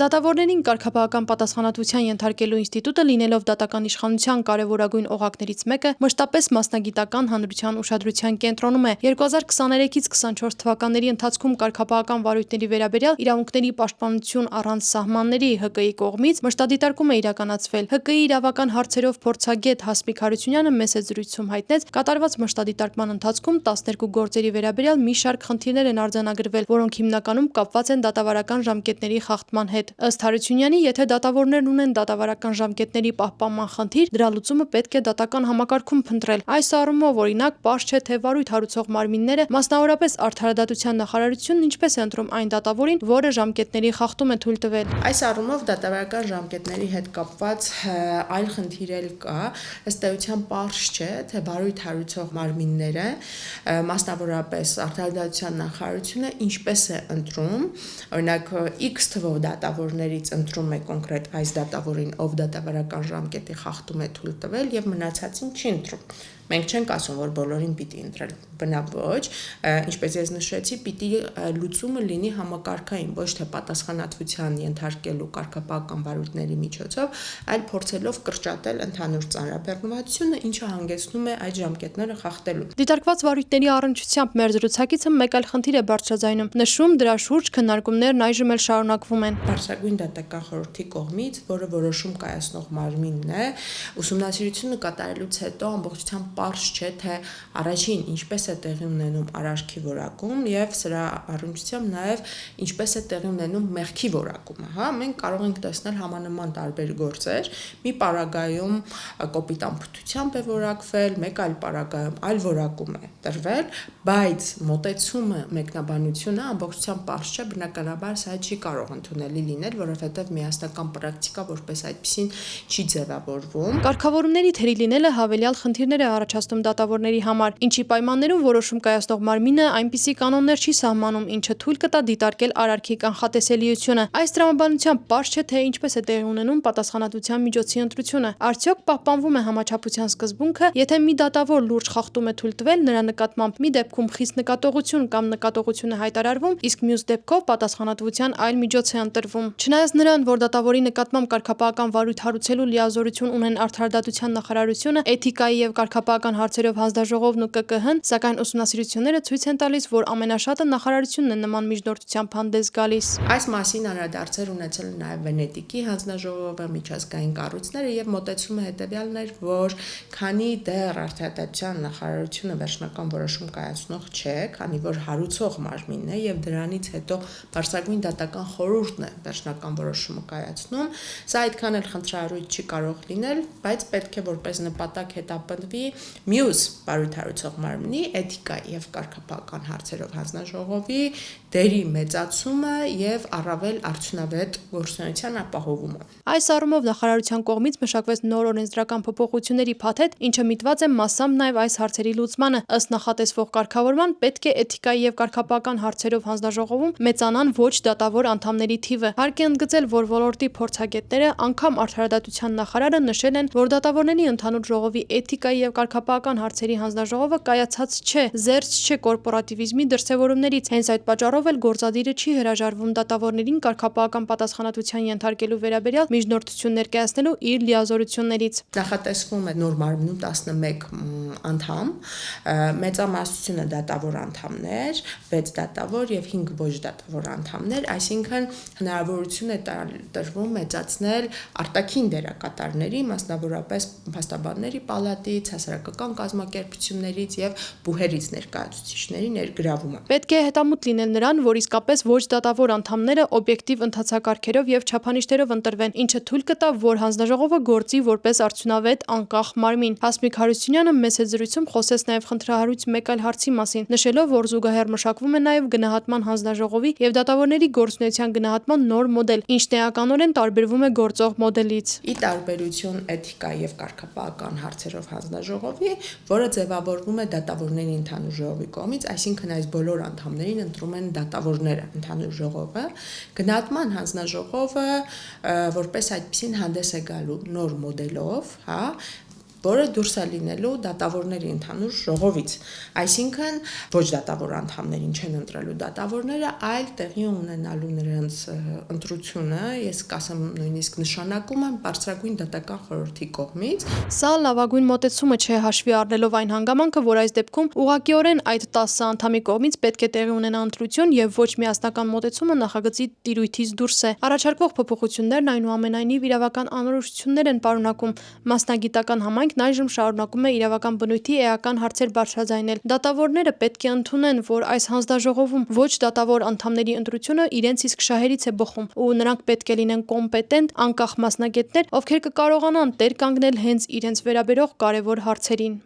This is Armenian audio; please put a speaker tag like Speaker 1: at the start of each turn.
Speaker 1: Դատավորներին կարգապահական պատասխանատվության ենթարկելու ինստիտուտը լինելով դատական իշխանության կարևորագույն օղակներից մեկը, մշտապես մասնագիտական հանրության ուշադրության կենտրոնում է։ 2023-ից 24 թվականների ընթացքում կարգապահական վարույթների վերաբերյալ իրավունքների պաշտպանություն առանց սահմանների ՀԿ-ի կողմից մշտադիտարկում է իրականացվել։ ՀԿ-ի իրավական հարցերով փորձագետ Հասմիկ Հարությունյանը մեծ զրույցում հայտնեց, կատարված մշտադիտարկման ընթացքում 12 գործերի վերաբերյալ մի շարք խնդիրներ են արձանագրվել, որոնք հիմնականում կապված են դատավարական ժամկետների խախտման հետ։ Ըստ Հարությունյանի, եթե դատավորներն ունեն դատավարական ժամկետների պահպանման խնդիր, դրա լուծումը պետք է դատական համակարգում փնտրել։ Այս առումով, օրինակ, պարզ չէ, թե վարույթ հարուցող մարմինները, մասնավորապես Արդարադատության նախարարությունն ինչպես է ընտրում այն դատավորին, որը ժամկետների խախտում է թույլ տվել։
Speaker 2: Այս առումով դատավարական ժամկետների հետ կապված այլ խնդիր էլ կա, ըստ էության պարզ չէ, թե վարույթ հարուցող մարմինները, մասնավորապես Արդարադատության նախարարությունը ինչպես է ընտրում, օրինակ X թվով դատավորներից ընտրում է կոնկրետ այս դատավորին, ով դատավարական ժամկետի խախտում է թույլ տվել եւ մնացածին չի ընտրում։ Մենք չենք ասում, որ բոլորին պիտի ընտրել, բնավ ոչ, ինչպես ես նշեցի, պիտի լուծումը լինի համակարգային, ոչ թե պատասխանատվության ենթարկելու կարգապահական վարույթների միջոցով, այլ փորձելով կրճատել ընդհանուր ծանրաբեռնվածությունը, ինչը հանգեցնում է այդ ժամկետները խախտելու։
Speaker 1: Դիտարկված վարույթների առնչությամբ մեր զրուցակիցը մեկ այլ խնդիր է բարձրաձայնում, նշում դրա շուրջ քննարկումներն այժմ էլ շարունակվում են։
Speaker 2: Բարձրագույն դատական խորհրդի կողմից, որը որոշում կայացնող մարմինն է, ուսումնասիրությունը կատարելուց հետո ամբողջությամբ պարզ չէ, թե առաջին ինչպես է տեղի ունենում արարքի որակում եւ սրա առնչությամբ նաեւ ինչպես է տեղի ունենում մեղքի որակումը, հա, մենք կարող ենք տեսնել համանման տարբեր գործեր, մի պարագայում կոպիտ անփութությամբ է որակվել, մեկ այլ պարագայում այլ որակում է տրվել, բայց մոտեցումը, մեկնաբանությունը ամբողջությամբ պարզ չէ, բնականաբար սա չի կարող ընդունելի լինել, որովհետեւ միասնական պրակտիկա որպես այդպեսին չի ձևավորվում։
Speaker 1: Կարգավորումների թերի լինելը հավելյալ խնդիրներ է առաջացնում դատավորների համար, ինչի պայմաններում որոշում կայացնող մարմինը այնպիսի կանոններ չի սահմանում, ինչը թույլ կտա դիտարկել արարքի կանխատեսելիությունը։ Այս տրամաբանությամբ պարզ չէ, թե ինչպես է տեղի ունենում պատասխանատվության միջոցի ընտրությունը։ Արդյոք պահպանվում է համաչափության սկզբունքը, եթե մի դատավոր լուրջ խախտում է թույլ տվել, նրա նկատմամբ մի դեպքում խիստ նկատողություն կամ նկատողություն է հայտարարվում, իսկ մյուս դեպքով պատասխանատվության այլ միջոց է ընտրվում։ Չնայած նրան, որ դատավորի նկատմամբ կարգապահական վարույթ հարուցելու լիազորություն ունեն Արդարադատության նախարարությունը, Էթիկայի եւ կարգապահական հարցերով հանձնաժողովն ու ԿԿՀ-ն, սակայն ուսումնասիրությունները ցույց են տալիս, որ ամենաշատը նախարարությունն է նման միջնորդությամբ հանդես գալիս։
Speaker 2: Այս մասին անդրադարձեր ունեցել է նաեւ Վենետիկի հանձնաժողովը, միջազգային կառույցները եւ մոտեցումը հետեւյալն էր, որ քանի դեռ Արդարադատության նախարարությունը վերջնական որոշում կայացնող չէ, քանի որ հարուցող մարմինն է եւ դրանից հետո բարձրագույն դատական խորհուրդն է վերջնական որոշումը կայացնում, սա այդքան էլ խնդրահարույց չի կարող լինել, բայց պետք է որպես նպատակ հետապնդվի մյուս վարույթ հարուցող մարմնի Էթիկայի եւ կարգապահական հարցերով հանձնաժողովի դերի մեծացումը եւ առավել արդյունավետ գործունեության ապահովումը։
Speaker 1: Այս առումով նախարարության կողմից մշակվեց նոր օրենսդրական փոփոխությունների փաթեթ, ինչը միտված է մասամբ նաեւ այս հարցերի լուծմանը։ Ըստ նախատեսվող կարգավորման պետք է Էթիկայի եւ կարգապահական հարցերով հանձնաժողովում մեծանան ոչ դատավոր անդամների թիվը։ Հարկ է ընդգծել, որ ոլորտի փորձագետները, անգամ Արդարադատության նախարարը նշել են, որ դատավորների ընդհանուր ժողովի Էթիկայի եւ կարգապահական հարցերի հանձնաժողովը կայացած չէ, զերծ չէ կորպորատիվիզմի դրսևորումներից։ Հենց այդ պատճառով էլ գործադիրը չի հրաժարվում դատավորներին կարգապահական պատասխանատվության ենթարկելու վերաբերյալ միջնորդություն ներկայացնելու իր լիազորություններից։
Speaker 2: Նախատեսվում է նոր մարմնում 11 անդամ, մեծամասնությունը դատավոր անդամներ, 6 դատավոր եւ 5 ոչ դատավոր անդամներ, այսինքն հնարավորություն է տրվում մեծացնել արտաքին դերակատարների, մասնավորապես փաստաբանների պալատից, հասարակական կազմակերպություններից եւ բուհերից ներկայացուցիչների ներգրավումը։
Speaker 1: Պետք է հետամուտ լինել նրան, որ իսկապես ոչ դատավոր անդամները օբյեկտիվ ընթացակարգերով եւ չափանիշներով ընտրվեն, ինչը թույլ կտա, որ հանձնաժողովը գործի որպես արդյունավետ անկախ մարմին։ Հասմիկ Հարությունյանը մեծ զրույցում խոսեց նաեւ խնդրահարույց մեկ այլ հարցի մասին, նշելով, որ զուգահեռ մշակվում է նաեւ գնահատման հանձնաժողովի եւ դատավորների գործունեության գնահատման նոր մոդել, ինչն էականորեն տարբերվում է գործող մոդելից։
Speaker 2: Ի տարբերություն Էթիկայի եւ կարգապահական հարցերով հանձնաժողովի, որը ձևավորվում է դատավորների ընդհանուր ժողովի կողմից, այսինքն այս բոլոր անդամներին ընտրում են դատավորները ընդհանուր ժողովը, գնահատման հանձնաժողովը որպես այդպեսին հանդես է գալու նոր մոդելով, հա, որը դուրս է լինելու դատավորների ընդհանուր ժողովից։ Այսինքն ոչ դատավոր անդամներին չեն ընտրելու դատավորները, այլ տեղի ունենալու նրանց ընտրությունը, ես կասեմ նույնիսկ նշանակում եմ բարձրագույն դատական խորհրդի կողմից։
Speaker 1: Սա լավագույն մոտեցումը չէ հաշվի առնելով այն հանգամանքը, որ այս դեպքում ուղղակիորեն այդ 10 անդամի կողմից պետք է տեղի ունենա ընտրություն եւ ոչ միասնական մոտեցումը նախագծի տիրույթից դուրս է։ Առաջարկվող փոփոխություններն այնուամենայնիվ իրավական անորոշություններ են պարունակում։ Մասնագիտական համայնքն այժմ շարունակում է իրավական բնույթի էական հարցեր բարձրաձայնել։ Դատավորները պետք է ընդունեն, որ այս հանձնաժողովում ոչ դատավոր անդամների ընտրությունը իրենց իսկ շահերից է բխում, ու նրանք պետք է լինեն կոմպետենտ, անկախ մասնագետներ, ովքեր կկարողանան տեր կանգնել հենց իրենց վերաբերող կարևոր հարցերին։